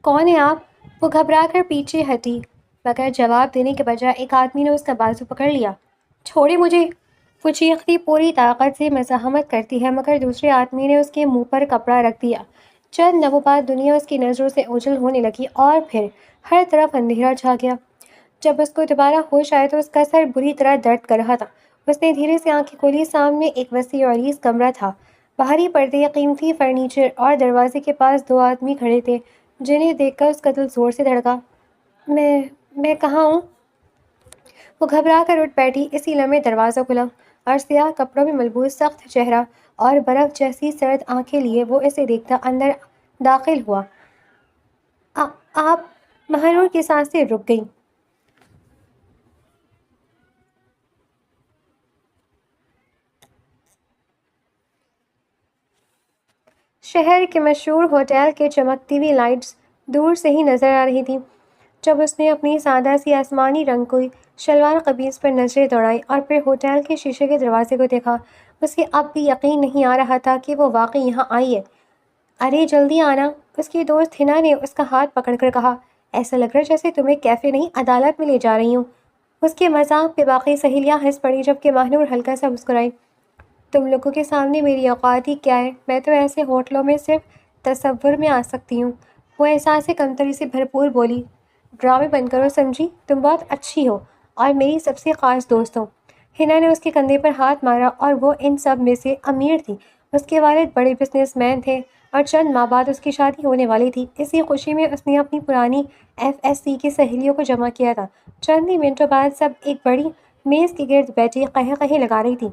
کون ہے آپ؟ وہ گھبرا کر پیچھے ہٹی مگر جواب دینے کے بجائے ایک آدمی نے اس کا بازو پکڑ لیا۔ چھوڑے مجھے! وہ چیختی پوری طاقت سے مزاحمت کرتی ہے مگر دوسرے آدمی نے اس کے منہ پر کپڑا رکھ دیا۔ چند لمحوں بعد دنیا اس کی نظروں سے اوجھل ہونے لگی اور پھر ہر طرف اندھیرا چھا گیا۔ جب اس کو دوبارہ ہوش آیا تو اس کا سر بری طرح درد کر رہا تھا۔ اس نے دھیرے سے آنکھیں کھولی۔ سامنے ایک وسیع و عریض کمرہ تھا۔ بھاری پردے، قیمتی فرنیچر اور دروازے کے پاس دو آدمی کھڑے تھے جنہیں دیکھ کر اس کا دل زور سے دھڑکا۔ میں کہاں ہوں؟ وہ گھبرا کر اٹھ بیٹھی۔ اسی لمحے دروازہ کھلا اور سیاہ کپڑوں میں ملبوس سخت چہرہ اور برف جیسی سرد آنکھیں لیے وہ اسے دیکھتا اندر داخل ہوا۔ آپ! مہنور کی سانسیں رک گئیں۔ شہر کے مشہور ہوٹل کے چمکتی ہوئی لائٹس دور سے ہی نظر آ رہی تھیں۔ جب اس نے اپنی سادہ سی آسمانی رنگ کی شلوار قمیض پر نظریں دوڑائیں اور پھر ہوٹل کے شیشے کے دروازے کو دیکھا، اسے اب بھی یقین نہیں آ رہا تھا کہ وہ واقعی یہاں آئی ہے۔ ارے جلدی آنا! اس کی دوست ہنا نے اس کا ہاتھ پکڑ کر کہا۔ ایسا لگ رہا ہے جیسے تمہیں کیفے نہیں عدالت میں لے جا رہی ہوں۔ اس کے مذاق پہ باقی سہیلیاں ہنس پڑی جبکہ مہنور ہلکا سا مسکرائی۔ تم لوگوں کے سامنے میری اوقات ہی کیا ہے؟ میں تو ایسے ہوٹلوں میں صرف تصور میں آ سکتی ہوں۔ وہ احساس کمتری سے بھرپور بولی۔ ڈرامے بند کرو سمجھی، تم بہت اچھی ہو اور میری سب سے خاص دوست ہو۔ ہنا نے اس کے کندھے پر ہاتھ مارا اور وہ ان سب میں سے امیر تھی۔ اس کے والد بڑے بزنس مین تھے اور چند ماہ بعد اس کی شادی ہونے والی تھی۔ اسی خوشی میں اس نے اپنی پرانی ایف ایس سی کی سہیلیوں کو جمع کیا تھا۔ چند ہی منٹوں بعد سب ایک بڑی میز کے گرد بیٹھی قہقہے لگا رہی تھی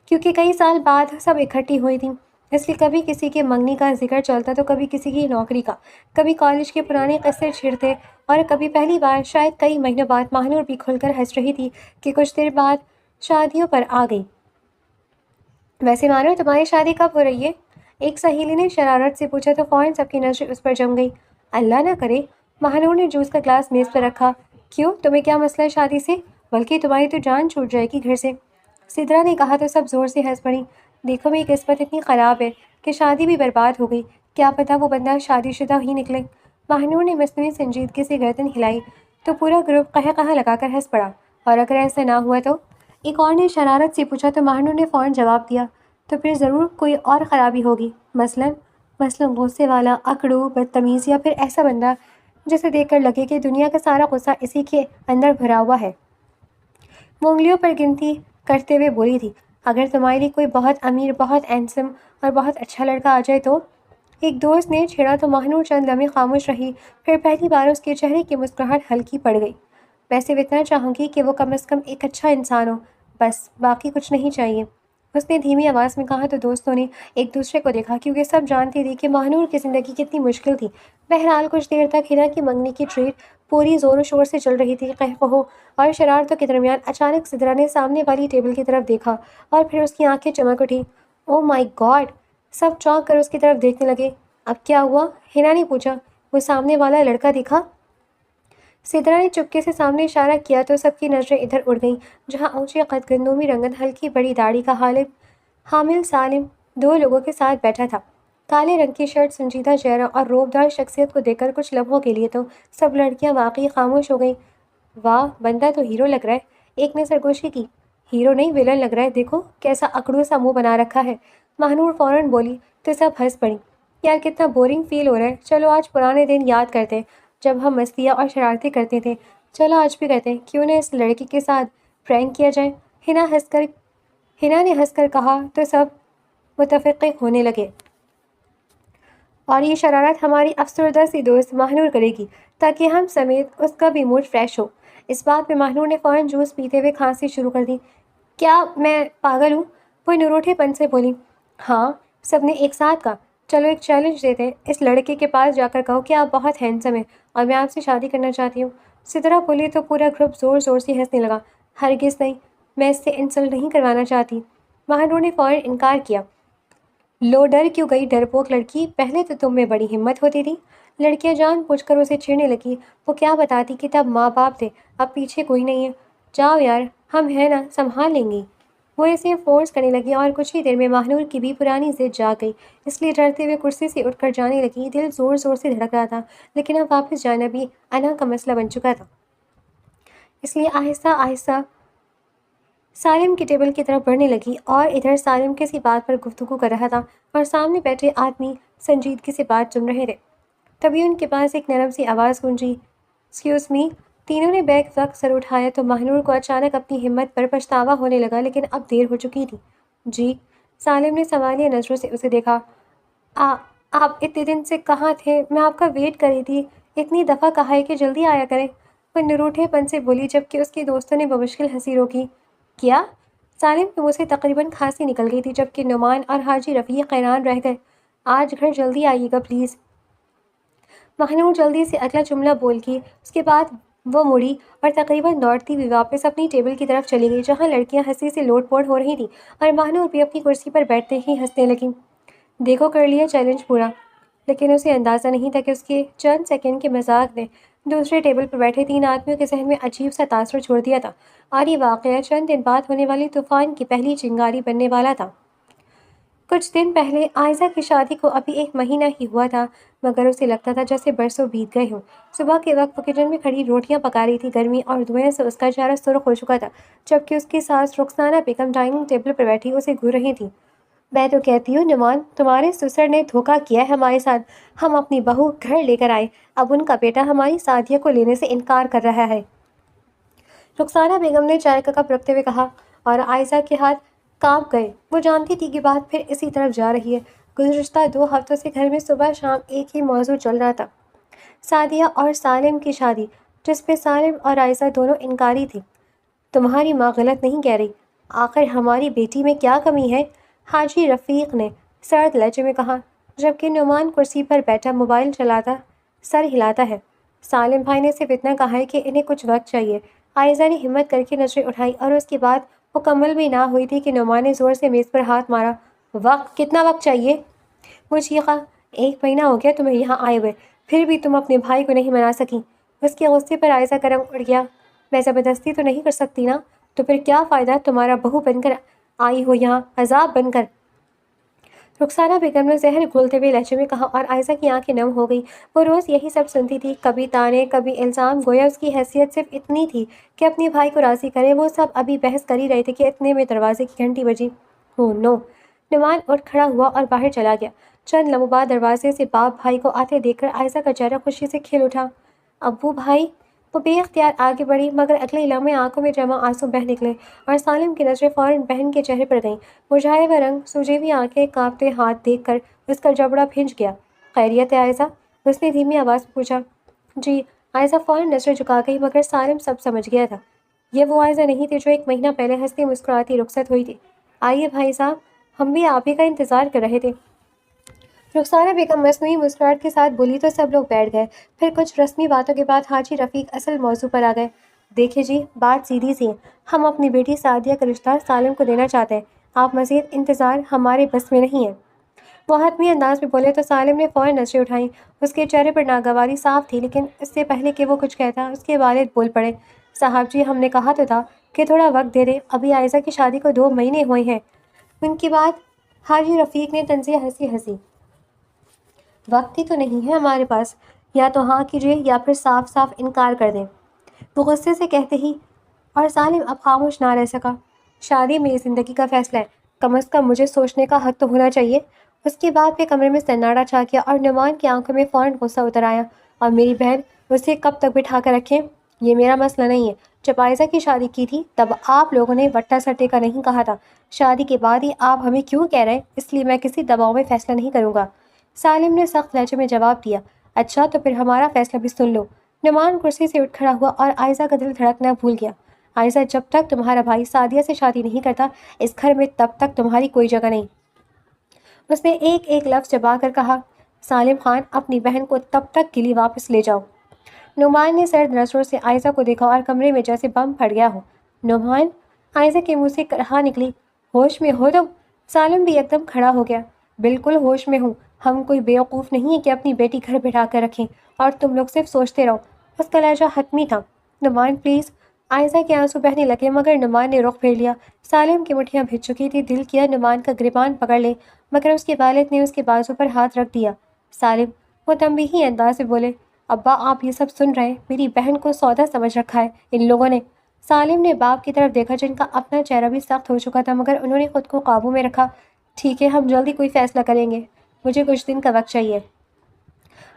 کیونکہ کئی سال بعد سب اکٹھی ہوئی تھیں۔ اس لیے کبھی کسی کے منگنی کا ذکر چلتا تو کبھی کسی کی نوکری کا، کبھی کالج کے پرانے قصے چھڑتے اور کبھی پہلی بار شاید کئی مہینوں بعد مہنور بھی کھل کر ہنس رہی تھی کہ کچھ دیر بعد شادیوں پر آ گئی۔ ویسے مانو تمہاری شادی کب ہو رہی ہے؟ ایک سہیلی نے شرارت سے پوچھا تو فوراً سب کی نظریں اس پر جم گئی۔ اللہ نہ کرے! مہنور نے جوس کا گلاس میز پر رکھا۔ کیوں؟ تمہیں کیا مسئلہ ہے شادی سے؟ بلکہ تمہاری تو جان چھوٹ جائے گی گھر سے۔ سدرا نے کہا تو سب زور سے ہنس پڑی۔ دیکھو میری قسمت اتنی خراب ہے کہ شادی بھی برباد ہو گئی۔ کیا پتہ وہ بندہ شادی شدہ ہی نکلے۔ مہنور نے مصنوعی سنجیدگی سے گردن ہلائی تو پورا گروپ قہقہہ لگا کر ہنس پڑا۔ اور اگر ایسا نہ ہوا تو؟ ایک اور نے شرارت سے پوچھا تو مہنور نے فوراً جواب دیا، تو پھر ضرور کوئی اور خرابی ہوگی، مثلاً غصے والا، اکڑو، بدتمیز یا پھر ایسا بندہ جسے دیکھ کر لگے کہ دنیا کا سارا غصہ اسی کے اندر بھرا ہوا ہے۔ وہ انگلیوں پر گنتی کرتے ہوئے بولی تھی۔ اگر تمہارے لیے کوئی بہت امیر، بہت ہینڈسم اور بہت اچھا لڑکا آ جائے تو؟ ایک دوست نے چھیڑا تو مہنور چند لمحے خاموش رہی، پھر پہلی بار اس کے چہرے کی مسکراہٹ ہلکی پڑ گئی۔ ویسے اتنا چاہوں گی کہ وہ کم از کم ایک اچھا انسان ہو، بس باقی کچھ نہیں چاہیے، اس نے دھیمی آواز میں کہا تو دوستوں نے ایک دوسرے کو دیکھا کیونکہ سب جانتی تھی کہ مہنور کی زندگی کتنی مشکل تھی۔ بہرحال کچھ دیر تک ہنا کی منگنی کی ٹریٹ پوری زور و شور سے چل رہی تھی۔ قہقہوں اور شرارتوں کے درمیان اچانک سدرا نے سامنے والی ٹیبل کی طرف دیکھا اور پھر اس کی آنکھیں چمک اٹھیں۔ او مائی گاڈ! سب چونک کر اس کی طرف دیکھنے لگے۔ اب کیا ہوا؟ ہنا نے پوچھا۔ وہ سامنے والا لڑکا دکھا؟ سدرا نے چپکے سے سامنے اشارہ کیا تو سب کی نظریں ادھر اڑ گئیں جہاں اونچے قد، گندمی رنگت، ہلکی بڑی داڑھی کا حامل سالم دو لوگوں کے ساتھ بیٹھا تھا۔ کالے رنگ کی شرٹ، سنجیدہ چہرہ اور روبدار شخصیت کو دیکھ کر کچھ لمحوں کے لیے تو سب لڑکیاں واقعی خاموش ہو گئیں۔ واہ، بندہ تو ہیرو لگ رہا ہے، ایک نے سرگوشی کی۔ ہیرو نہیں، ویلن لگ رہا ہے، دیکھو کیسا اکڑو سا منہ بنا رکھا ہے، مہنور فوراً بولی تو سب ہنس پڑیں۔ یار کتنا بورنگ فیل ہو رہا ہے، چلو آج پرانے دن یاد کرتے ہیں جب ہم مستیاں اور شرارتیں کرتے تھے، چلو آج بھی کرتے ہیں، کیوں نہ اس لڑکی کے ساتھ پرینک کیا جائے۔ ہنا نے ہنس کر کہا تو سب متفق ہونے لگے۔ اور یہ شرارت ہماری افسردہ سی دوست مہنور کرے گی تاکہ ہم سمیت اس کا بھی موڈ فریش ہو۔ اس بات پہ مہنور نے فوراً جوس پیتے ہوئے کھانسی شروع کر دی۔ کیا میں پاگل ہوں؟ وہ نروٹھے پن سے بولی۔ ہاں، سب نے ایک ساتھ کہا۔ چلو ایک چیلنج دیتے ہیں، اس لڑکے کے پاس جا کر کہو کہ آپ بہت ہینڈسم ہیں اور میں آپ سے شادی کرنا چاہتی ہوں۔ سدرا بولی تو پورا گروپ زور زور سے ہنسنے لگا۔ ہرگز نہیں، میں اس سے انسلٹ نہیں کروانا چاہتی، مہنور نے فوراً انکار کیا۔ لو ڈر کیوں گئی ڈرپوک لڑکی، پہلے تو تم میں بڑی ہمت ہوتی تھی۔ لڑکیاں جان بوجھ کر اسے چھیڑنے لگی۔ وہ کیا بتاتی کہ تب ماں باپ تھے، اب پیچھے کوئی نہیں ہے۔ جاؤ یار، ہم ہیں نا، سنبھال لیں گی۔ وہ اسے فورس کرنے لگی اور کچھ ہی دیر میں ماہنور کی بھی پرانی ضد جاگ گئی، اس لیے ڈرتے ہوئے کرسی سے اٹھ کر جانے لگی۔ دل زور زور سے دھڑک رہا تھا، لیکن اب واپس جانا بھی انا کا مسئلہ بن چکا تھا، اس لیے آہستہ آہستہ سالم کی ٹیبل کی طرف بڑھنے لگی اور ادھر سالم کسی بات پر گفتگو کر رہا تھا اور سامنے بیٹھے آدمی سنجیدگی سے بات سن رہے تھے۔ تبھی ان کے پاس ایک نرم سی آواز گونجی، ایکسکیوز می۔ تینوں نے بیک وقت سر اٹھایا تو ماہنور کو اچانک اپنی ہمت پر پچھتاوا ہونے لگا، لیکن اب دیر ہو چکی تھی۔ جی؟ سالم نے سوالیہ نظروں سے اسے دیکھا۔ آپ اتنے دن سے کہاں تھے؟ میں آپ کا ویٹ کر رہی تھی، اتنی دفعہ کہا ہے کہ جلدی آیا کریں، وہ نروٹھے پن سے بولی، جبکہ اس کے دوستوں نے بمشکل ہنسی روکی۔ کیا؟ سالم کے منہ سے تقریباً کھانسی نکل گئی تھی، جبکہ نعمان اور حاجی رفیق حیران رہ گئے۔ آج گھر جلدی آئیے گا پلیز۔ ماہنور جلدی سے اگلا جملہ بول گئی، اس کے بعد وہ مڑی اور تقریباً دوڑتی ہوئی واپس اپنی ٹیبل کی طرف چلی گئی، جہاں لڑکیاں ہنسی سے لوٹ پوٹ ہو رہی تھیں اور ماہنور بھی اپنی کرسی پر بیٹھتے ہی ہنسنے لگیں۔ دیکھو کر لیا چیلنج پورا، لیکن اسے اندازہ نہیں تھا کہ اس کے چند سیکنڈ کے مذاق نے دوسرے ٹیبل پر بیٹھے 3 آدمیوں کے ذہن میں عجیب سا تاثر چھوڑ دیا تھا، اور یہ واقعہ چند دن بعد ہونے والے طوفان کی پہلی چنگاری بننے والا تھا۔ کچھ دن پہلے عائزہ کی شادی کو ابھی 1 مہینہ ہی ہوا تھا، مگر اسے لگتا تھا جیسے برسوں بیت گئے ہوں۔ صبح کے وقت وہ کچن میں کھڑی روٹیاں پکا رہی تھی، گرمی اور دھوئیں سے اس کا چہرہ سرخ ہو چکا تھا، جبکہ اس کی ساس رخسانہ بیگم ڈائننگ ٹیبل پر بیٹھی اسے گھور رہی تھی۔ میں تو کہتی ہوں نعمان، تمہارے سسر نے دھوکہ کیا ہے ہمارے ساتھ، ہم اپنی بہو گھر لے کر آئے، اب ان کا بیٹا ہماری سعدیہ کو لینے سے انکار کر رہا ہے۔ رخسانہ بیگم نے چائے کا کپ رکھتے ہوئے کہا، اور عائزہ کے ہاتھ کانپ گئے۔ وہ جانتی تھی کہ بات پھر اسی طرف جا رہی ہے۔ گزشتہ 2 ہفتوں سے گھر میں صبح شام ایک ہی موضوع چل رہا تھا، سعدیہ اور سالم کی شادی، جس پہ سالم اور عائزہ دونوں انکاری تھی۔ تمہاری ماں غلط نہیں کہہ رہی، آخر ہماری بیٹی میں کیا کمی ہے؟ حاجی رفیق نے سرد لہجے میں کہا، جبکہ نعمان کرسی پر بیٹھا موبائل چلاتا سر ہلاتا ہے۔ سالم بھائی نے صرف اتنا کہا ہے کہ انہیں کچھ وقت چاہیے۔ عائزہ نے ہمت کر کے نظریں اٹھائی اور اس کے بعد مکمل بھی نہ ہوئی تھی کہ نعمان نے زور سے میز پر ہاتھ مارا۔ وقت؟ کتنا وقت چاہیے؟ وہ چیخا، 1 مہینہ ہو گیا تمہیں یہاں آئے ہوئے، پھر بھی تم اپنے بھائی کو نہیں منا سکی۔ اس کے غصے پر عائزہ کا رنگ اڑ گیا۔ میں زبردستی تو نہیں کر سکتی نا، تو پھر کیا فائدہ تمہارا بہو بن کر آئی ہو یہاں، عذاب بن کر؟ رخسانہ بیگم نے زہر گھولتے ہوئے لہجے میں کہا، اور عائزہ کی آنکھیں نم ہو گئی۔ وہ روز یہی سب سنتی تھی، کبھی طعنے کبھی الزام، گویا اس کی حیثیت صرف اتنی تھی کہ اپنے بھائی کو راضی کرے۔ وہ سب ابھی بحث کر ہی رہے تھے کہ اتنے میں دروازے کی گھنٹی بجی۔ او نو! نعمان اٹھ کھڑا ہوا اور باہر چلا گیا۔ چند لمحوں بعد دروازے سے باپ بھائی کو آتے دیکھ کر عائزہ کا چہرہ خوشی سے کھل اٹھا۔ ابو بھائی! وہ بے اختیار آگے بڑھی، مگر اگلے لمحے آنکھوں میں جمع آنسو بہہ نکلے اور سالم کی نظریں فوراً بہن کے چہرے پر گئیں۔ مرجھائے ہوئے رنگ، سوجی ہوئی آنکھیں، کانپتے ہاتھ دیکھ کر اس کا جبڑا بھنج گیا۔ خیریت ہے عائزہ؟ اس نے دھیمی آواز میں پوچھا۔ جی۔ عائزہ فوراً نظریں جھکا گئی، مگر سالم سب سمجھ گیا تھا۔ یہ وہ عائزہ نہیں تھی جو 1 مہینہ پہلے ہنستی مسکراتی رخصت ہوئی تھی۔ آئیے بھائی صاحب، ہم بھی آپ ہی کا انتظار کر رہے تھے۔ رخسانہ بیگم مصنوعی مسکراہٹ کے ساتھ بولی تو سب لوگ بیٹھ گئے۔ پھر کچھ رسمی باتوں کے بعد حاجی رفیق اصل موضوع پر آ گئے۔ دیکھیں جی، بات سیدھی سی ہے، ہم اپنی بیٹی سعدیہ کا رشتہ سالم کو دینا چاہتے ہیں، آپ مزید انتظار ہمارے بس میں نہیں ہے۔ وہ حتمی انداز میں بولے تو سالم نے فوراً نظریں اٹھائیں۔ اس کے چہرے پر ناگواری صاف تھی، لیکن اس سے پہلے کہ وہ کچھ کہتا اس کے والد بول پڑے، صاحب جی، ہم نے کہا تو تھا کہ تھوڑا وقت دے دیں، ابھی عائزہ کی شادی کو 2 مہینے ہوئے ہیں۔ ان کی بات حاجی رفیق نے طنزیہ ہنسی۔ وقت ہی تو نہیں ہے ہمارے پاس، یا تو ہاں کیجیے یا پھر صاف صاف انکار کر دیں۔ وہ غصے سے کہتے ہی اور سالم اب خاموش نہ رہ سکا۔ شادی میری زندگی کا فیصلہ ہے، کم از کم مجھے سوچنے کا حق تو ہونا چاہیے۔ اس کے بعد پہ کمرے میں سناٹا چھا گیا اور نعمان کی آنکھوں میں فوراً غصہ اتر آیا، اور میری بہن، اسے کب تک بٹھا کر رکھیں؟ یہ میرا مسئلہ نہیں ہے۔ جب عائزہ کی شادی کی تھی تب آپ لوگوں نے وٹا سٹے کا نہیں کہا تھا، شادی کے بعد ہی آپ ہمیں کیوں کہہ رہے ہیں؟ اس لیے میں کسی دباؤ میں فیصلہ نہیں کروں گا۔ سالم نے سخت لہجے میں جواب دیا۔ اچھا تو پھر ہمارا فیصلہ بھی سن لو۔ نعمان کرسی سے اٹھ کھڑا ہوا اور عائزہ کا دل دھڑکنا بھول گیا۔ عائزہ، جب تک تمہارا بھائی سعدیہ سے شادی نہیں کرتا اس گھر میں، تب تک تمہاری کوئی جگہ نہیں۔ اس نے ایک ایک لفظ چبا کر کہا۔ سالم خان، اپنی بہن کو تب تک کے لیے واپس لے جاؤ۔ نعمان نے سرد نظروں سے عائزہ کو دیکھا اور کمرے میں جیسے بم پھٹ گیا ہو۔ نعمان! عائزہ کے منہ سے کہا نکلی، ہوش میں ہو تم؟ سالم بھی ایک دم کھڑا ہو گیا۔ بالکل ہوش میں ہوں، ہم کوئی بیوقوف نہیں ہیں کہ اپنی بیٹی گھر بٹھا کر رکھیں اور تم لوگ صرف سوچتے رہو۔ اس کا لہجہ حتمی تھا۔ نعمان پلیز، عائزہ کے آنسو بہنے لگے مگر نعمان نے رخ پھیر لیا۔ سالم کی مٹھیاں بھیج چکی تھی، دل کیا نعمان کا گریبان پکڑ لے مگر اس کے والد نے اس کے بازو پر ہاتھ رکھ دیا۔ سالم، وہ تنبیہی انداز سے بولے، ابا آپ یہ سب سن رہے ہیں؟ میری بہن کو سودا سمجھ رکھا ہے ان لوگوں نے۔ سالم نے باپ کی طرف دیکھا جن کا اپنا چہرہ بھی سخت ہو چکا تھا مگر انہوں نے خود کو قابو میں رکھا۔ ٹھیک ہے، ہم جلدی کوئی فیصلہ کریں گے، مجھے کچھ دن کا وقت چاہیے۔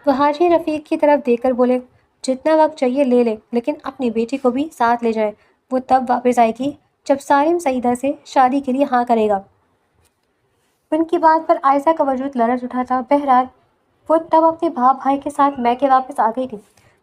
وہ حاجی رفیق کی طرف دیکھ کر بولے، جتنا وقت چاہیے لے لے لیکن اپنی بیٹی کو بھی ساتھ لے جائیں۔ وہ تب واپس آئے گی جب سالم سعیدہ سے شادی کے لیے ہاں کرے گا۔ ان کی بات پر عائشہ کا وجود لرز اٹھا تھا۔ بہرحال وہ تب اپنے باپ بھائی کے ساتھ میکے واپس آ گئی تھی۔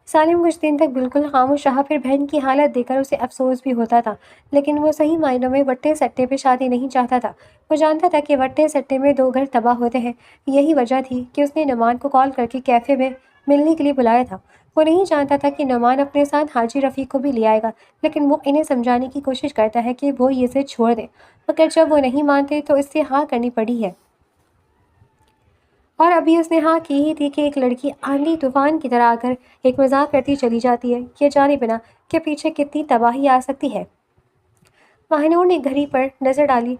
سالم کچھ دن تک بالکل خاموش رہا، پھر بہن کی حالت دیکھ کر اسے افسوس بھی ہوتا تھا، لیکن وہ صحیح معنوں میں وٹے سٹے پہ شادی نہیں چاہتا تھا۔ وہ جانتا تھا کہ وٹے سٹے میں دو گھر تباہ ہوتے ہیں۔ یہی وجہ تھی کہ اس نے نعمان کو کال کر کے کیفے میں ملنے کے لیے بلایا تھا۔ وہ نہیں جانتا تھا کہ نعمان اپنے ساتھ حاجی رفیق کو بھی لے آئے گا، لیکن وہ انہیں سمجھانے کی کوشش کرتا ہے کہ وہ اسے چھوڑ دیں، مگر جب وہ نہیں مانتے تو اس سے ہاں کرنی پڑی ہے۔ اور ابھی اس نے ہاں کی ہی تھی کہ ایک لڑکی آندھی طوفان کی طرح آ کر ایک مذاق کرتی چلی جاتی ہے، یہ جانے بنا کہ پیچھے کتنی تباہی آ سکتی ہے۔ ماہنور نے گھڑی پر نظر ڈالی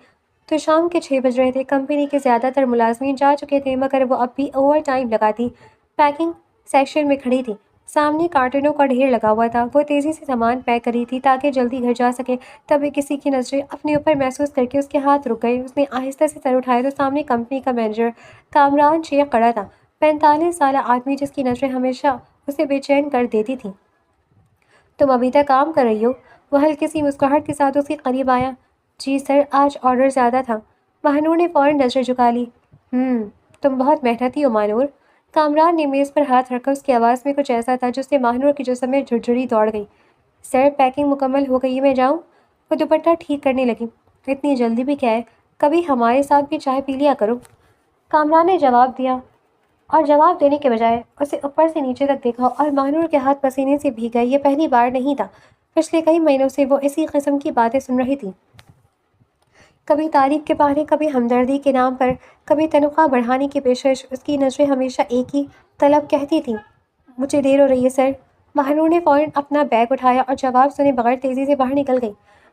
تو شام کے 6 بج رہے تھے۔ کمپنی کے زیادہ تر ملازمین جا چکے تھے مگر وہ اب بھی اوور ٹائم لگاتی پیکنگ سیکشن میں کھڑی تھی۔ سامنے کارٹنوں کا ڈھیر لگا ہوا تھا۔ وہ تیزی سے سامان پیک کر رہی تھی تاکہ جلدی گھر جا سکے۔ تبھی کسی کی نظریں اپنے اوپر محسوس کر کے اس کے ہاتھ رک گئے۔ اس نے آہستہ سے سر اٹھایا تو سامنے کمپنی کا مینیجر کامران شیخ کھڑا تھا، 45 سالہ آدمی جس کی نظریں ہمیشہ اسے بے چین کر دیتی تھیں۔ تم ابھی تک کام کر رہی ہو؟ وہ ہلکی سی مسکراہٹ کے ساتھ اس کے قریب آیا۔ جی سر، آج آرڈر زیادہ تھا۔ ماہنور نے فوراً نظر جھکا لی۔ تم بہت محنتی ہو ماہنور۔ کامران نے میز پر ہاتھ رکھا، اس کی آواز میں کچھ ایسا تھا جس سے ماہنور کے جسم میں جھرجھری دوڑ گئی۔ سر، پیکنگ مکمل ہو گئی ہے، میں جاؤں؟ وہ دوپٹہ ٹھیک کرنے لگی۔ اتنی جلدی بھی کیا ہے، کبھی ہمارے ساتھ بھی چائے پی لیا کرو۔ کامران نے جواب دیا اور جواب دینے کے بجائے اسے اوپر سے نیچے تک دیکھا اور ماہنور کے ہاتھ پسینے سے بھیگ گئے۔ یہ پہلی بار نہیں تھا، پچھلے کئی مہینوں سے وہ اسی قسم کی باتیں سن رہی تھی، کبھی تعریف کے بہانے، کبھی ہمدردی کے نام پر، کبھی تنخواہ بڑھانے کی پیشکش۔ اس کی نظریں ہمیشہ ایک ہی طلب کہتی تھیں، مجھے دیر ہو رہی ہے سر۔ ماہنور نے فوراً اپنا بیگ اٹھایا اور جواب سنے بغیر تیزی سے باہر نکل گئی۔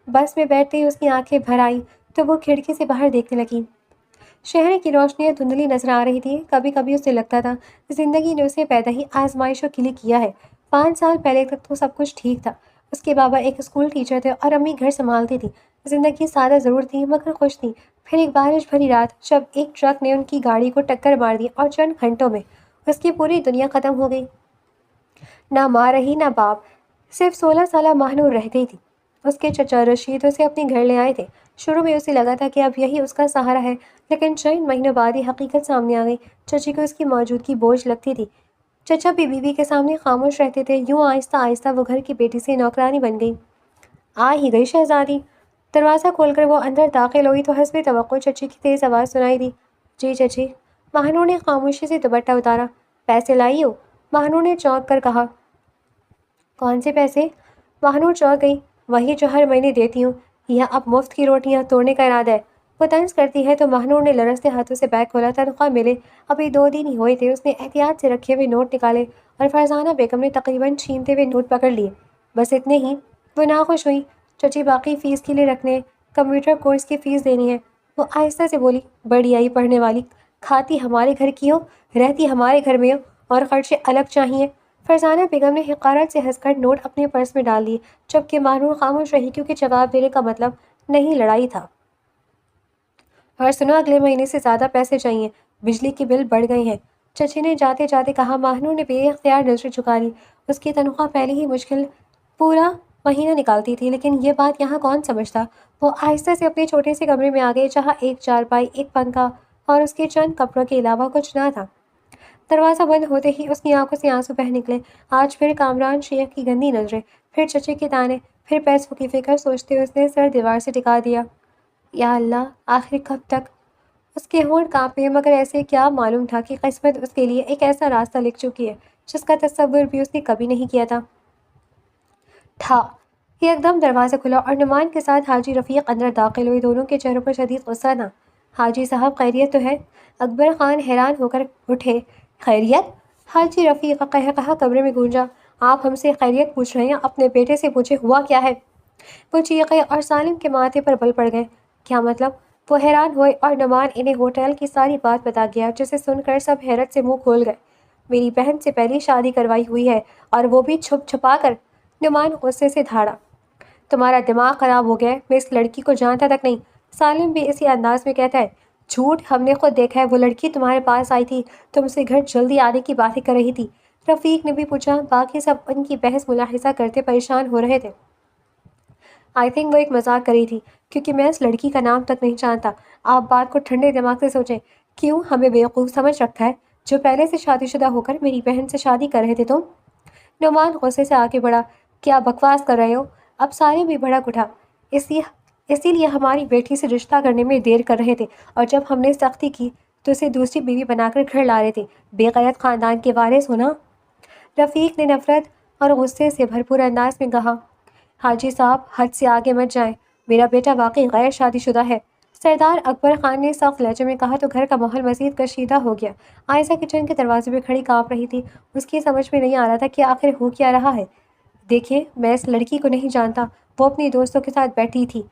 بس میں بیٹھتے ہی اس کی آنکھیں بھر آئیں تو وہ کھڑکی سے باہر دیکھنے لگی۔ شہر کی روشنیاں دھندلی نظر آ رہی تھیں۔ کبھی کبھی اسے لگتا تھا زندگی نے اسے پیدا ہی آزمائشوں کے لیے کیا ہے۔ 5 سال پہلے تک تو سب کچھ ٹھیک تھا۔ اس کے بابا ایک اسکول ٹیچر تھے اور امی گھر سنبھالتی تھی۔ زندگی سادہ ضرور تھی مگر خوش تھی۔ پھر ایک بارش بھری رات جب ایک ٹرک نے ان کی گاڑی کو ٹکر مار دی اور چند گھنٹوں میں اس کی پوری دنیا ختم ہو گئی۔ نہ ماں رہی نہ باپ، صرف 16 سالہ ماہنور رہ گئی تھی۔ اس کے چچا رشید اسے اپنے گھر لے آئے تھے۔ شروع میں اسے لگا تھا کہ اب یہی اس کا سہارا ہے، لیکن چند مہینوں بعد یہ حقیقت سامنے آ گئی۔ چچی کو اس کی موجودگی بوجھ لگتی تھی۔ چچا بھی بیوی کے سامنے خاموش رہتے تھے۔ یوں آہستہ آہستہ وہ گھر کی بیٹی سے نوکرانی بن گئی۔ آ ہی گئی شہزادی۔ دروازہ کھول کر وہ اندر داخل ہوئی تو حسب توقع چچی کی تیز آواز سنائی دی۔ جی چچی۔ ماہنور نے خاموشی سے دوپٹہ اتارا۔ پیسے لائی ہو؟ ماہنور نے چونک کر کہا۔ کون سے پیسے؟ ماہنور چونک گئی۔ وہی جو ہر مہینے دیتی ہوں، یا اب مفت کی روٹیاں توڑنے کا ارادہ ہے؟ وہ طنز کرتی ہے تو ماہنور نے لرزتے ہاتھوں سے بیگ کھولا۔ تنخواہ ملے ابھی 2 دن ہی ہوئے تھے۔ اس نے احتیاط سے رکھے ہوئے نوٹ نکالے اور فرزانہ بیگم نے تقریباً چھینتے ہوئے نوٹ پکڑ لیے۔ بس اتنے ہی؟ وہ ناخوش ہوئی۔ چچی باقی فیس کے لیے رکھنے، کمپیوٹر کورس کی فیس دینی ہے۔ وہ آہستہ سے بولی، بڑی آئی پڑھنے والی، کھاتی ہمارے گھر کی ہو، رہتی ہمارے گھر میں ہو اور خرچے الگ چاہیے۔ فرزانہ بیگم نے حقارت سے ہنس کر نوٹ اپنے پرس میں ڈال دیے، جبکہ ماہنور خاموش رہی کیونکہ جواب دینے کا مطلب نہیں لڑائی تھا۔ اور سنو، اگلے مہینے سے زیادہ پیسے چاہیے، بجلی کے بل بڑھ گئے ہیں، چچی نے جاتے جاتے کہا۔ ماہنور نے بے اختیار نظر جھکا لی۔ اس کی تنخواہ پہلے ہی مشکل پورا مہینہ نکالتی تھی، لیکن یہ بات یہاں کون سمجھتا۔ وہ آہستہ سے اپنے چھوٹے سے کمرے میں آ گئے جہاں ایک چارپائی، ایک پنکھا اور اس کے چند کپڑوں کے علاوہ کچھ نہ تھا۔ دروازہ بند ہوتے ہی اس کی آنکھوں سے آنسو بہہ نکلے۔ آج پھر کامران شیخ کی گندی نظریں، پھر چچے کے تانے، پھر پیسوں کی فکر سوچتے اس نے سر دیوار سے ٹکا دیا۔ یا اللہ، آخر کب تک؟ اس کے ہونٹ کانپے مگر ایسے کیا معلوم تھا کہ قسمت اس کے لیے ایک ایسا راستہ لکھ چکی ہے جس کا تصور بھی اس نے کبھی نہیں کیا تھا۔ ایک دم دروازہ کھلا اور نعمان کے ساتھ حاجی رفیق اندر داخل ہوئے۔ دونوں کے چہروں پر شدید غصہ تھا۔ حاجی صاحب خیریت تو ہے؟ اکبر خان حیران ہو کر اٹھے۔ خیریت؟ حاجی رفیق کا قہقہا کمرے میں گونجا۔ آپ ہم سے خیریت پوچھ رہے ہیں؟ اپنے بیٹے سے پوچھے ہوا کیا ہے؟ وہ چیخے اور سالم کے ماتھے پر بل پڑ گئے۔ کیا مطلب؟ وہ حیران ہوئے اور نعمان انہیں ہوٹل کی ساری بات بتا گیا، جسے سن کر سب حیرت سے منہ کھول گئے۔ میری بہن سے پہلی شادی کروائی ہوئی ہے، اور وہ بھی چھپ چھپا کر۔ نعمان غصے سے دھاڑا۔ تمہارا دماغ خراب ہو گیا ہے، میں اس لڑکی کو جانتا تک نہیں۔ سالم بھی اسی انداز میں کہتا ہے۔ جھوٹ، ہم نے خود دیکھا ہے، وہ لڑکی تمہارے پاس آئی تھی، تم سے گھر جلدی آنے کی باتیں کر رہی تھی۔ رفیق نے بھی پوچھا۔ باقی سب ان کی بحث ملاحظہ کرتے پریشان ہو رہے تھے۔ آئی تھنک وہ ایک مذاق کر رہی تھی، کیونکہ میں اس لڑکی کا نام تک نہیں جانتا۔ آپ بات کو ٹھنڈے دماغ سے سوچیں۔ کیوں ہمیں بیوقوف سمجھ رکھا ہے؟ جو پہلے سے شادی شدہ ہو کر میری بہن سے شادی کر رہے تھے تم؟ نعمان غصے سے آگے بڑھا۔ کیا بکواس کر رہے ہو؟ اب سارے بھی بھڑک اٹھا۔ اسی لیے ہماری بیٹی سے رشتہ کرنے میں دیر کر رہے تھے، اور جب ہم نے سختی کی تو اسے دوسری بیوی بنا کر گھر لا رہے تھے۔ بے غیرت خاندان کے وارث ہونا۔ رفیق نے نفرت اور غصے سے بھرپور انداز میں کہا۔ حاجی صاحب، حد سے آگے مت جائیں، میرا بیٹا واقعی غیر شادی شدہ ہے۔ سردار اکبر خان نے سخت لہجے میں کہا تو گھر کا ماحول مزید کشیدہ ہو گیا۔ عائشہ کچن کے دروازے پہ کھڑی کانپ رہی تھی۔ اس کی سمجھ میں نہیں آ رہا تھا کہ آخر ہو کیا رہا ہے۔ دیکھیں، میں اس لڑکی کو نہیں جانتا، وہ اپنی دوستوں کے ساتھ بیٹھی تھی،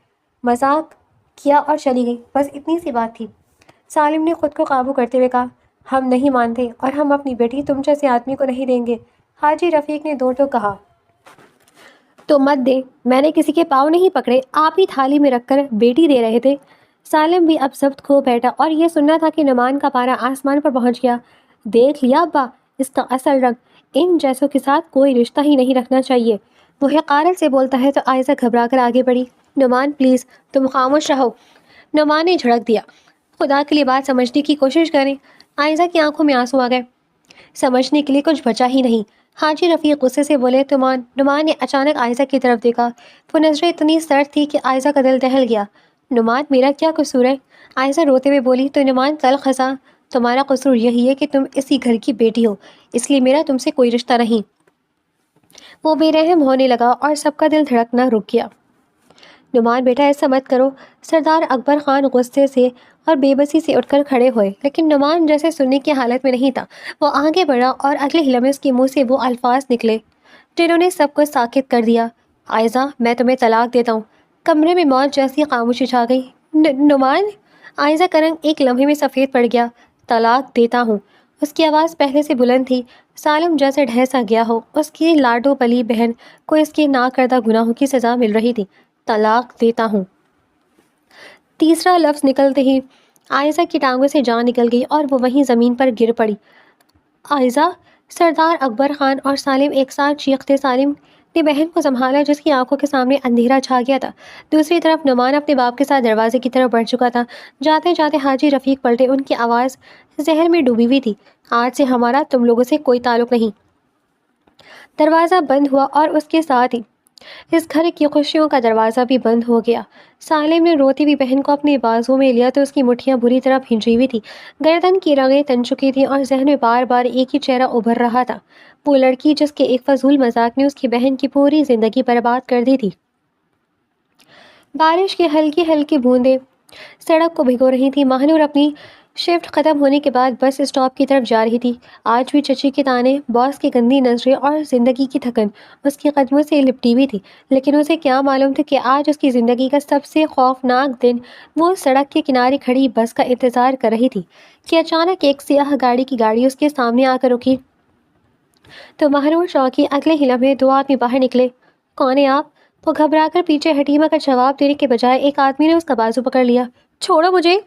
مذاق کیا اور چلی گئی، بس اتنی سی بات تھی۔ سالم نے خود کو قابو کرتے ہوئے کہا۔ ہم نہیں مانتے، اور ہم اپنی بیٹی تم جیسے آدمی کو نہیں دیں گے۔ حاجی رفیق نے دو ٹوک کہا۔ تو مت دیں، میں نے کسی کے پاؤں نہیں پکڑے، آپ ہی تھالی میں رکھ کر بیٹی دے رہے تھے۔ سالم بھی اب ضبط کھو بیٹھا، اور یہ سننا تھا کہ نعمان کا پارا آسمان پر پہنچ گیا۔ دیکھ لیا ابا، اس کا اصل رنگ، ان جیسوں کے ساتھ کوئی رشتہ ہی نہیں رکھنا چاہیے۔ وہ حقارت سے بولتا ہے تو عائزہ گھبرا کر آگے بڑھی۔ نعمان پلیز، تم خاموش رہو۔ نعمان نے جھڑک دیا۔ خدا کے لیے بات سمجھنے کی کوشش کریں۔ عائزہ کی آنکھوں میں آنسو آ گئے۔ سمجھنے کے لیے کچھ بچا ہی نہیں۔ حاجی رفیق غصے سے بولے۔ نعمان نے اچانک عائزہ کی طرف دیکھا۔ وہ نظریں اتنی سرد تھی کہ عائزہ کا دل دہل گیا۔ نعمان، میرا کیا قصور ہے؟ عائزہ روتے ہوئے بولی تو نعمان تلخ ہنسا۔ تمہارا قصور یہی ہے کہ تم اسی گھر کی بیٹی ہو، اس لیے میرا تم سے کوئی رشتہ نہیں۔ وہ بے رحم ہونے لگا اور سب کا دل دھڑکنا رک گیا۔ نعمان بیٹا، ایسا مت کرو۔ سردار اکبر خان غصے سے اور بے بسی سے اٹھ کر کھڑے ہوئے، لیکن نعمان جیسے سننے کی حالت میں نہیں تھا۔ وہ آگے بڑھا اور اگلے ہی لمحے اس کے منہ سے وہ الفاظ نکلے جنہوں نے سب کو ساکت کر دیا۔ عائزہ، میں تمہیں طلاق دیتا ہوں۔ کمرے میں موت جیسی خاموشی چھا گئی۔ نعمان؟ عائزہ کا رنگ ایک لمحے میں سفید پڑ گیا۔ طلاق دیتا ہوں؟ اس کی آواز پہلے سے بلند تھی، سالم جیسے ڈھہ سا گیا ہو۔ اس کی لاڈو پلی بہن کو اس کے نا کردہ گناہوں کی سزا مل رہی تھی۔ طلاق دیتا ہوں۔ تیسرا لفظ نکلتے ہی عائزہ کی ٹانگوں سے جان نکل گئی اور وہ وہیں زمین پر گر پڑی۔ عائزہ! سردار اکبر خان اور سالم ایک ساتھ چیختے۔ سالم نے بہن کو سنبھالا جس کی آنکھوں کے سامنے اندھیرا چھا گیا تھا۔ دوسری طرف نعمان اپنے باپ کے ساتھ دروازے کی طرف بڑھ چکا تھا۔ جاتے جاتے حاجی رفیق پلٹے، ان کی آواز زہر میں ڈوبی ہوئی تھی۔ آج سے ہمارا تم لوگوں سے کوئی تعلق نہیں۔ دروازہ بند ہوا اور اس کے ساتھ ہی اس گھر کی خوشیوں کا دروازہ بھی بند ہو گیا۔ سالم نے روتی ہوئی بہن کو اپنے بازو میں لیا تو اس کی مٹھیاں بری طرح بھینچی ہوئی تھی، گردن کی رگیں تن چکی تھیں اور ذہن میں بار بار ایک ہی چہرہ ابھر رہا تھا، وہ لڑکی جس کے ایک فضول مذاق نے اس کی بہن کی پوری زندگی برباد کر دی تھی۔ بارش کی ہلکی ہلکی بوندیں سڑک کو بھگو رہی تھی۔ ماہنور اپنی شفٹ ختم ہونے کے بعد بس اسٹاپ کی طرف جا رہی تھی۔ آج بھی چچی کے تانے، باس کی گندی نظریں اور زندگی کی تھکن اس کے قدموں سے لپٹی ہوئی تھی، لیکن اسے کیا معلوم تھا کہ آج اس کی زندگی کا سب سے خوفناک دن وہ سڑک کے کنارے کھڑی بس کا انتظار کر رہی تھی کہ اچانک ایک سیاہ گاڑی کی گاڑی اس کے سامنے آ کر رکی تو ماہنور چونکی۔ اگلے ہی لمحے دو آدمی باہر نکلے۔ کون ہے آپ؟ وہ گھبرا کر پیچھے ہٹی، مگر جواب دینے کے بجائے ایک آدمی نے اس کا بازو پکڑ لیا۔ چھوڑو مجھے!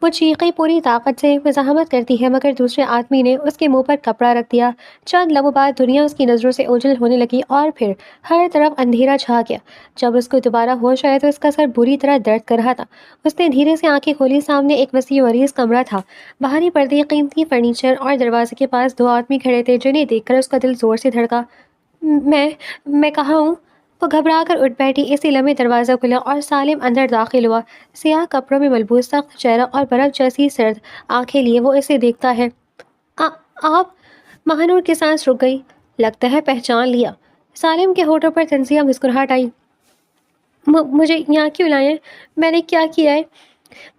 وہ چیخی، پوری طاقت سے مزاحمت کرتی ہے، مگر دوسرے آدمی نے اس کے منہ پر کپڑا رکھ دیا۔ چند لمحوں بعد دنیا اس کی نظروں سے اوجھل ہونے لگی اور پھر ہر طرف اندھیرا چھا گیا۔ جب اس کو دوبارہ ہوش آیا تو اس کا سر بری طرح درد کر رہا تھا۔ اس نے دھیرے سے آنکھیں کھولی۔ سامنے ایک وسیع و عریض کمرہ تھا، باہری پردے، قیمتی فرنیچر اور دروازے کے پاس دو آدمی کھڑے تھے جنہیں دیکھ کر اس کا دل زور سے دھڑکا۔ میں کہاں ہوں؟ وہ گھبرا کر اٹھ بیٹھی۔ اسی لمحے دروازہ کھلا اور سالم اندر داخل ہوا، سیاہ کپڑوں میں ملبوس، سخت چہرہ اور برف جیسی سرد آنکھیں لیے وہ اسے دیکھتا ہے۔ آپ؟ ماہنور کی سانس رک گئی۔ لگتا ہے پہچان لیا۔ سالم کے ہونٹوں پر طنزیہ مسکراہٹ آئی۔ مجھے یہاں کیوں لائے؟ میں نے کیا کیا ہے؟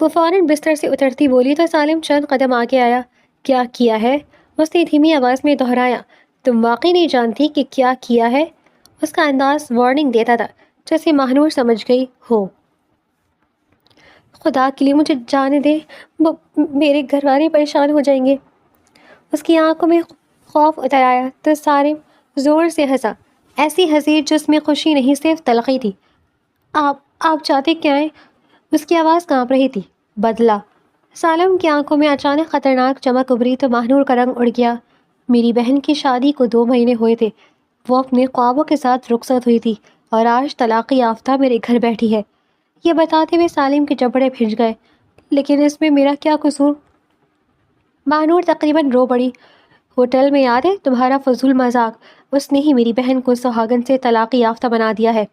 وہ فوراً بستر سے اترتی بولی تو سالم چند قدم آگے آیا۔ کیا کیا ہے؟ اس نے دھیمی آواز میں دہرایا۔ تم واقعی نہیں جانتی کہ کیا کیا ہے؟ اس کا انداز وارننگ دیتا تھا، جیسے مہنور سمجھ گئی ہو۔ خدا کے لیے مجھے جانے دے، میرے گھر والے پریشان ہو جائیں گے۔ اس کی آنکھوں میں خوف اتر آیا تو سالم زور سے ہنسا، ایسی ہنسی جس میں خوشی نہیں صرف تلخی تھی۔ آپ چاہتے کیا ہیں؟ اس کی آواز کانپ رہی تھی۔ بدلہ۔ سالم کی آنکھوں میں اچانک خطرناک چمک ابھری تو مہنور کا رنگ اڑ گیا۔ میری بہن کی شادی کو 2 مہینے ہوئے تھے، وہ اپنے خوابوں کے ساتھ رخصت ہوئی تھی اور آج طلاق یافتہ میرے گھر بیٹھی ہے۔ یہ بتاتے ہوئے سالم کے جبڑے بھیج گئے۔ لیکن اس میں میرا کیا قصور؟ مہنور تقریباً رو پڑی۔ ہوٹل میں یاد ہے تمہارا فضول مذاق؟ اس نے ہی میری بہن کو سہاگن سے طلاق یافتہ بنا دیا ہے۔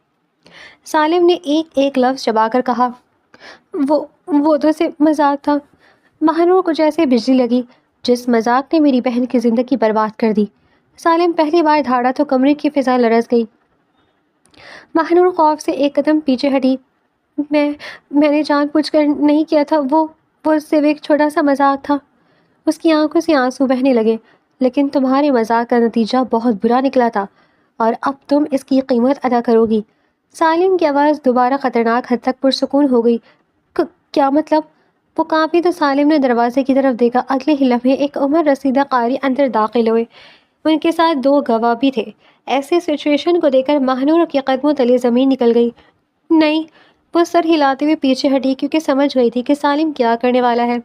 سالم نے ایک لفظ چبا کر کہا۔ وہ تو صرف مذاق تھا۔ مہنور کو جیسے بجلی لگی، جس مذاق نے میری بہن کی زندگی برباد کر دی۔ سالم پہلی بار دھاڑا تو کمرے کی فضا لرز گئی۔ مہنور خوف سے 1 قدم پیچھے ہٹی۔ میں نے جان بوجھ کر نہیں کیا تھا، وہ صرف ایک چھوٹا سا مذاق تھا۔ اس کی آنکھوں سے آنسو بہنے لگے۔ لیکن تمہارے مذاق کا نتیجہ بہت برا نکلا تھا اور اب تم اس کی قیمت ادا کرو گی۔ سالم کی آواز دوبارہ خطرناک حد تک پرسکون ہو گئی۔ کیا مطلب؟ وہ کانپی تو سالم نے دروازے کی طرف دیکھا۔ اگلے ہی لمحے ایک عمر رسیدہ قاری اندر داخل ہوئے۔ ان کے ساتھ 2 گواہ بھی تھے۔ ایسے سچویشن کو دیکھ کر مہنور کے قدموں تلے زمین نکل گئی۔ نہیں، وہ سر ہلاتے ہوئے پیچھے ہٹی کیونکہ سمجھ گئی تھی کہ سالم کیا کرنے والا ہے۔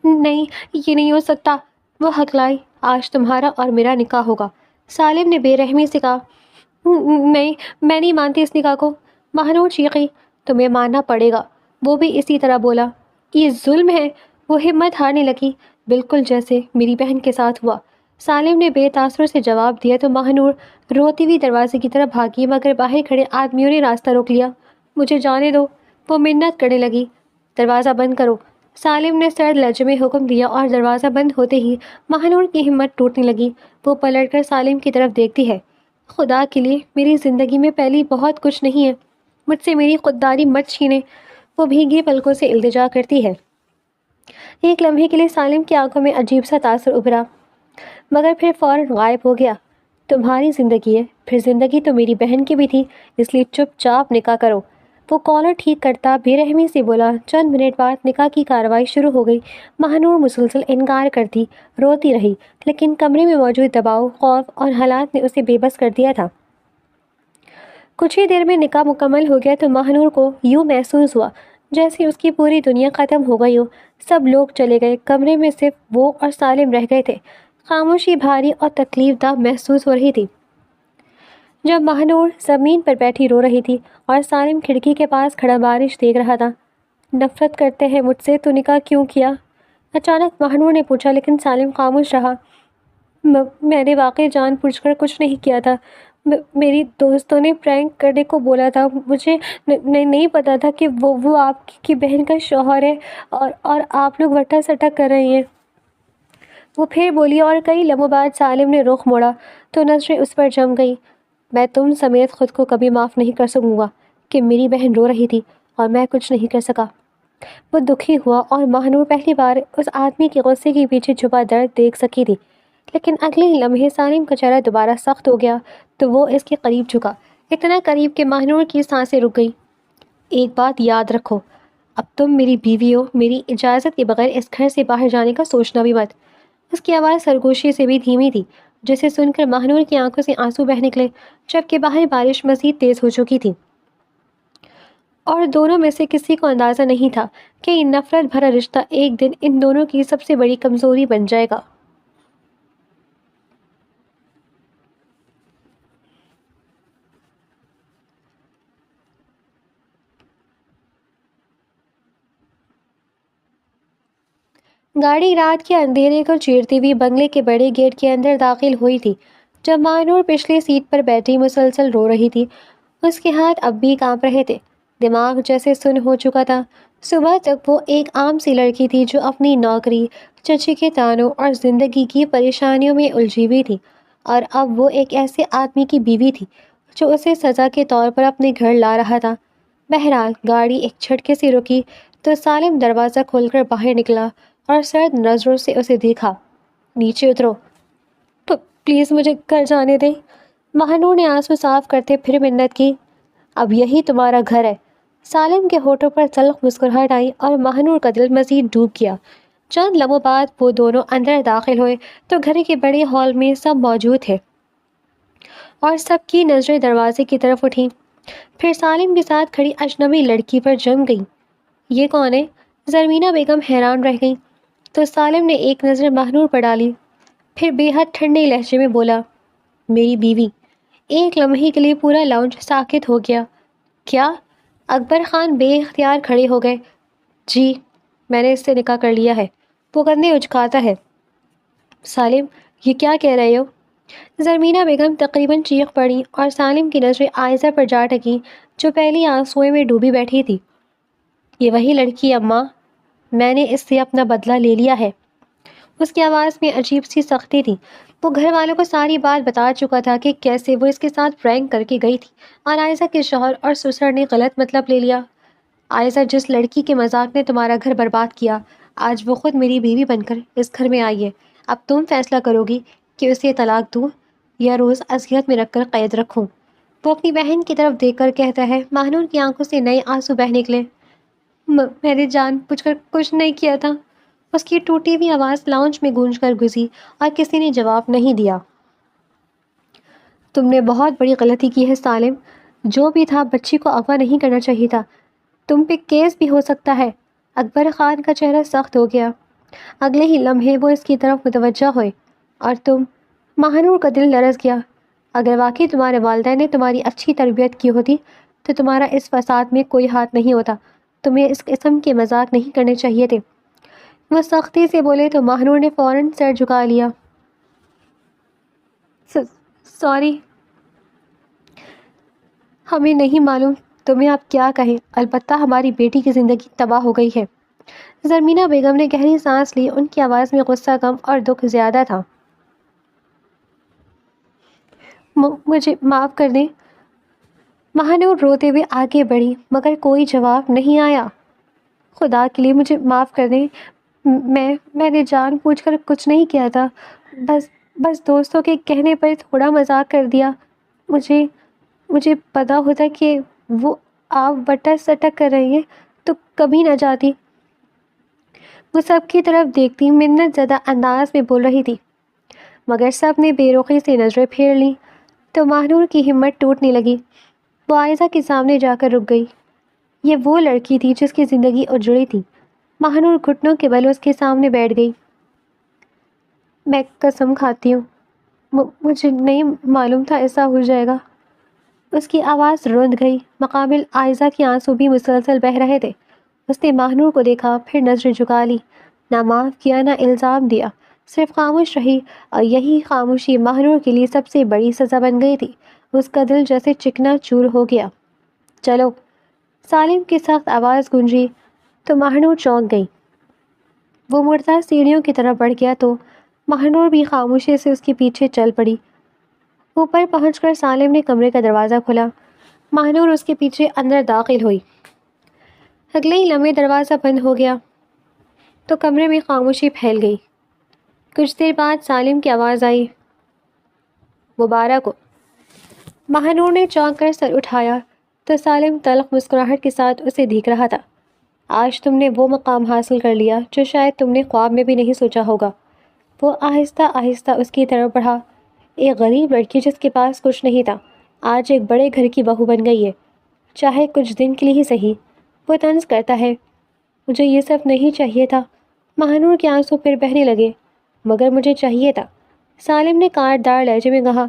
نہیں، یہ نہیں ہو سکتا، وہ ہکلائی۔ آج تمہارا اور میرا نکاح ہوگا، سالم نے بے رحمی سے کہا۔ نہیں، میں نہیں مانتی اس نکاح کو، مہنور چیخی۔ تمہیں ماننا پڑے گا، وہ بھی اسی طرح بولا۔ یہ ظلم ہے، وہ ہمت ہارنے لگی، بالکل جیسے میری بہن کے ساتھ ہوا۔ سالم نے بے تاثر سے جواب دیا تو مہنور روتی ہوئی دروازے کی طرف بھاگی، مگر باہر کھڑے آدمیوں نے راستہ روک لیا۔ مجھے جانے دو، وہ منت کرنے لگی۔ دروازہ بند کرو، سالم نے سرد لہجے میں حکم دیا اور دروازہ بند ہوتے ہی مہنور کی ہمت ٹوٹنے لگی۔ وہ پلٹ کر سالم کی طرف دیکھتی ہے۔ خدا کے لیے میری زندگی میں پہلی بہت کچھ نہیں ہے، مجھ سے میری خودداری مت چھینے، وہ بھیگی پلکوں سے التجا کرتی ہے۔ ایک لمحے کے لیے سالم کی آنکھوں میں عجیب سا تاثر ابھرا، مگر پھر فوراً غائب ہو گیا۔ تمہاری زندگی ہے، پھر زندگی تو میری بہن کی بھی تھی، اس لیے چپ چاپ نکاح کرو، وہ کالر ٹھیک کرتا بے رحمی سے بولا۔ چند منٹ بعد نکاح کی کارروائی شروع ہو گئی۔ مہنور مسلسل انکار کرتی، روتی رہی، لیکن کمرے میں موجود دباؤ، خوف اور حالات نے اسے بے بس کر دیا تھا۔ کچھ ہی دیر میں نکاح مکمل ہو گیا تو مہنور کو یوں محسوس ہوا جیسے اس کی پوری دنیا ختم ہو گئی ہو۔ سب لوگ چلے گئے، کمرے میں صرف وہ اور سالم رہ گئے تھے۔ خاموشی بھاری اور تکلیف دہ محسوس ہو رہی تھی۔ جب مہنور زمین پر بیٹھی رو رہی تھی اور سالم کھڑکی کے پاس کھڑا بارش دیکھ رہا تھا۔ نفرت کرتے ہیں مجھ سے تو نکاح کیوں کیا؟ اچانک مہنور نے پوچھا، لیکن سالم خاموش رہا۔ میں نے واقعی جان بوجھ کر کچھ نہیں کیا تھا، میری دوستوں نے پرینک کرنے کو بولا تھا، مجھے نہیں پتا تھا کہ وہ آپ کی بہن کا شوہر ہے اور آپ لوگ وٹا سٹا کر رہے ہیں، وہ پھر بولی۔ اور کئی لمحوں بعد سالم نے رخ موڑا تو نظریں اس پر جم گئی۔ میں تم سمیت خود کو کبھی معاف نہیں کر سکوں گا کہ میری بہن رو رہی تھی اور میں کچھ نہیں کر سکا۔ وہ دکھی ہوا اور مہنور پہلی بار اس آدمی کے غصے کے پیچھے چھپا درد دیکھ سکی تھی۔ لیکن اگلے ہی لمحے سالم کا چہرہ دوبارہ سخت ہو گیا تو وہ اس کے قریب جھکا، اتنا قریب کہ مہنور کی سانسیں رک گئی۔ ایک بات یاد رکھو، اب تم میری بیوی ہو، میری اجازت کے بغیر اس گھر سے باہر جانے کا سوچنا بھی مت۔ اس کی آواز سرگوشی سے بھی دھیمی تھی، جسے سن کر مہنور کی آنکھوں سے آنسو بہہ نکلے، جبکہ باہر بارش مزید تیز ہو چکی تھی اور دونوں میں سے کسی کو اندازہ نہیں تھا کہ یہ نفرت بھرا رشتہ ایک دن ان دونوں کی سب سے بڑی کمزوری بن جائے گا۔ گاڑی رات کے اندھیرے کو چیرتی ہوئی بنگلے کے بڑے گیٹ کے اندر داخل ہوئی تھی جب مہنور پچھلی سیٹ پر بیٹھی مسلسل رو رہی تھی۔ اس کے ہاتھ اب بھی کانپ رہے تھے، دماغ جیسے سن ہو چکا تھا۔ صبح تک وہ ایک عام سی لڑکی تھی جو اپنی نوکری، چچی کے تانوں اور زندگی کی پریشانیوں میں الجھی ہوئی تھی، اور اب وہ ایک ایسے آدمی کی بیوی تھی جو اسے سزا کے طور پر اپنے گھر لا رہا تھا۔ بہرحال گاڑی ایک جھٹکے سے رکی تو سالم دروازہ کھول کر باہر نکلا اور سرد نظروں سے اسے دیکھا۔ نیچے اترو، پلیز مجھے گھر جانے دیں۔ مہنور نے آنسو صاف کرتے پھر منت کی۔ اب یہی تمہارا گھر ہے۔ سالم کے ہونٹوں پر تلخ مسکراہٹ آئی اور مہنور کا دل مزید ڈوب گیا۔ چند لمحوں بعد وہ دونوں اندر داخل ہوئے تو گھر کے بڑے ہال میں سب موجود تھے اور سب کی نظریں دروازے کی طرف اٹھیں۔ پھر سالم کے ساتھ کھڑی اجنبی لڑکی پر جم گئی۔ یہ کون ہے؟ زرمینہ بیگم حیران رہ گئی تو سالم نے ایک نظر مہنور پر ڈالی، پھر بے حد ٹھنڈے لہجے میں بولا، میری بیوی۔ ایک لمحے کے لیے پورا لاؤنج ساکت ہو گیا۔ کیا؟ اکبر خان بے اختیار کھڑے ہو گئے۔ جی، میں نے اس سے نکاح کر لیا ہے۔ وہ کندھے اچکاتا ہے۔ سالم، یہ کیا کہہ رہے ہو؟ زرمینہ بیگم تقریباً چیخ پڑی اور سالم کی نظریں عائزہ پر جا ٹکیں جو پہلی آنسوئیں میں ڈوبی بیٹھی تھی۔ یہ وہی لڑکی اماں، میں نے اس سے اپنا بدلہ لے لیا ہے۔ اس کی آواز میں عجیب سی سختی تھی۔ وہ گھر والوں کو ساری بات بتا چکا تھا کہ کیسے وہ اس کے ساتھ پرینک کر کے گئی تھی اور عائزہ کے شوہر اور سسر نے غلط مطلب لے لیا۔ عائزہ، جس لڑکی کے مذاق نے تمہارا گھر برباد کیا، آج وہ خود میری بیوی بن کر اس گھر میں آئی ہے۔ اب تم فیصلہ کرو گی کہ اسے طلاق دوں یا روز اذیت میں رکھ کر قید رکھوں۔ وہ اپنی بہن کی طرف دیکھ کر کہتا ہے۔ مہنور کی آنکھوں سے نئے آنسو بہہ نکلے۔ میں نے جان بوجھ کر کچھ نہیں کیا تھا۔ اس کی ٹوٹی ہوئی آواز لاؤنج میں گونج کر گزری اور کسی نے جواب نہیں دیا۔ تم نے بہت بڑی غلطی کی ہے سالم۔ جو بھی تھا، بچی کو اغوا نہیں کرنا چاہیے تھا۔ تم پہ کیس بھی ہو سکتا ہے۔ اکبر خان کا چہرہ سخت ہو گیا۔ اگلے ہی لمحے وہ اس کی طرف متوجہ ہوئے۔ اور تم؟ مہنور کا دل لرز گیا۔ اگر واقعی تمہارے والدین نے تمہاری اچھی تربیت کی ہوتی تو تمہارا اس فساد میں کوئی ہاتھ نہیں ہوتا۔ تمہیں اس قسم کے مذاق نہیں کرنے چاہیے تھے۔ وہ سختی سے بولے تو مہنور نے فوراً سر جھکا لیا۔ سوری، ہمیں نہیں معلوم تمہیں آپ کیا کہیں، البتہ ہماری بیٹی کی زندگی تباہ ہو گئی ہے۔ زرمینہ بیگم نے گہری سانس لی۔ ان کی آواز میں غصہ کم اور دکھ زیادہ تھا۔ مجھے معاف کر دیں۔ مہنور روتے ہوئے آگے بڑھی مگر کوئی جواب نہیں آیا۔ خدا کے لیے مجھے معاف کر دیں۔ میں نے جان بوجھ کر کچھ نہیں کیا تھا۔ بس دوستوں کے کہنے پر تھوڑا مذاق کر دیا۔ مجھے پتا ہوتا کہ وہ آپ بٹا سٹک کر رہی ہیں تو کبھی نہ جاتی۔ وہ سب کی طرف دیکھتی منت زدہ انداز میں بول رہی تھی مگر سب نے بے رخی سے نظریں پھیر لیں تو مہنور کی ہمت ٹوٹنے لگی۔ وہ عائزہ کے سامنے جا کر رک گئی۔ یہ وہ لڑکی تھی جس کی زندگی اجڑی تھی۔ مہنور گھٹنوں کے بل اس کے سامنے بیٹھ گئی۔ میں قسم کھاتی ہوں، مجھے نہیں معلوم تھا ایسا ہو جائے گا۔ اس کی آواز روند گئی۔ مقابل عائزہ کے آنسو بھی مسلسل بہہ رہے تھے۔ اس نے مہنور کو دیکھا، پھر نظر جھکا لی۔ نہ معاف کیا نہ الزام دیا، صرف خاموش رہی، اور یہی خاموشی مہنور کے لیے سب سے بڑی سزا بن گئی تھی۔ اس کا دل جیسے چکنا چور ہو گیا۔ چلو، سالم کی سخت آواز گونجی تو مہنور چونک گئی۔ وہ مڑتا سیڑھیوں کی طرف بڑھ گیا تو مہنور بھی خاموشی سے اس کے پیچھے چل پڑی۔ اوپر پہنچ کر سالم نے کمرے کا دروازہ کھولا۔ مہنور اس کے پیچھے اندر داخل ہوئی۔ اگلے ہی لمحے دروازہ بند ہو گیا تو کمرے میں خاموشی پھیل گئی۔ کچھ دیر بعد سالم کی آواز آئی، مبارک ہو۔ مہنور نے چونک کر سر اٹھایا تو سالم تلخ مسکراہٹ کے ساتھ اسے دیکھ رہا تھا۔ آج تم نے وہ مقام حاصل کر لیا جو شاید تم نے خواب میں بھی نہیں سوچا ہوگا۔ وہ آہستہ آہستہ اس کی طرف بڑھا۔ ایک غریب لڑکی جس کے پاس کچھ نہیں تھا، آج ایک بڑے گھر کی بہو بن گئی ہے، چاہے کچھ دن کے لیے ہی صحیح۔ وہ طنز کرتا ہے، مجھے یہ سب نہیں چاہیے تھا۔ مہنور کے آنسو پھر بہنے لگے، مگر مجھے چاہیے تھا۔ سالم نے کاٹدار لہجے میں کہا،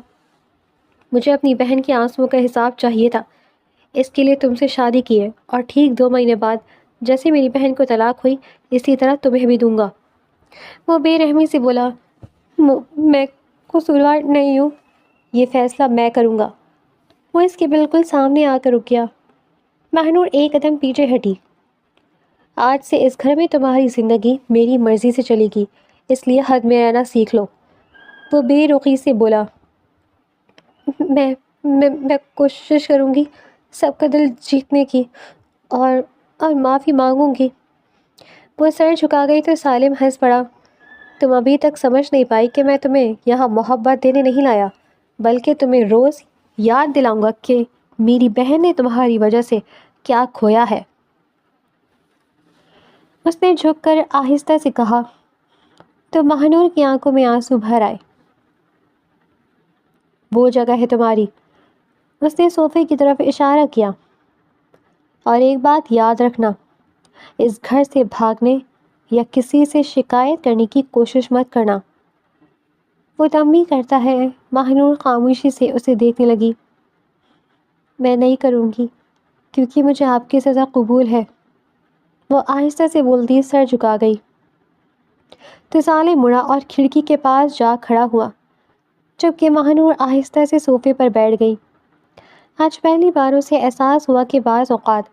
مجھے اپنی بہن کے آنسوؤں کا حساب چاہیے تھا۔ اس کے لیے تم سے شادی کی ہے اور ٹھیک 2 مہینے بعد جیسے میری بہن کو طلاق ہوئی اسی طرح تمہیں بھی دوں گا۔ وہ بے رحمی سے بولا، میں قصوروار نہیں ہوں، یہ فیصلہ میں کروں گا۔ وہ اس کے بالکل سامنے آ کر رک گیا۔ مہنور ایک قدم پیچھے ہٹی۔ آج سے اس گھر میں تمہاری زندگی میری مرضی سے چلے گی، اس لیے حد میں رہنا سیکھ لو۔ وہ بے رخی سے بولا، میں کوشش کروں گی سب کا دل جیتنے کی اور معافی مانگوں گی۔ وہ سر جھکا گئی تو سالم ہنس پڑا۔ تم ابھی تک سمجھ نہیں پائی کہ میں تمہیں یہاں محبت دینے نہیں لایا، بلکہ تمہیں روز یاد دلاؤں گا کہ میری بہن نے تمہاری وجہ سے کیا کھویا ہے۔ اس نے جھک کر آہستہ سے کہا تو مہنور کی آنکھوں میں آنسو بھر آئے۔ وہ جگہ ہے تمہاری۔ اس نے صوفے کی طرف اشارہ کیا۔ اور ایک بات یاد رکھنا، اس گھر سے بھاگنے یا کسی سے شکایت کرنے کی کوشش مت کرنا۔ وہ تنبیہ کرتا ہے۔ مہنور خاموشی سے اسے دیکھنے لگی۔ میں نہیں کروں گی کیونکہ مجھے آپ کی سزا قبول ہے، وہ آہستہ سے بولتی سر جھکا گئی۔ تسالے مڑا اور کھڑکی کے پاس جا کھڑا ہوا، جبکہ مہنور آہستہ سے صوفے پر بیٹھ گئی۔ آج پہلی بار اسے احساس ہوا کہ بعض اوقات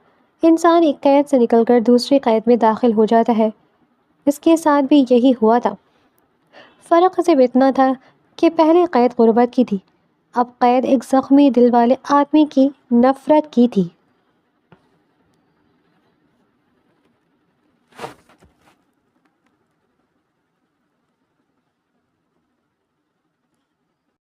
انسان ایک قید سے نکل کر دوسری قید میں داخل ہو جاتا ہے۔ اس کے ساتھ بھی یہی ہوا تھا۔ فرق صرف اتنا تھا کہ پہلے قید غربت کی تھی، اب قید ایک زخمی دل والے آدمی کی نفرت کی تھی۔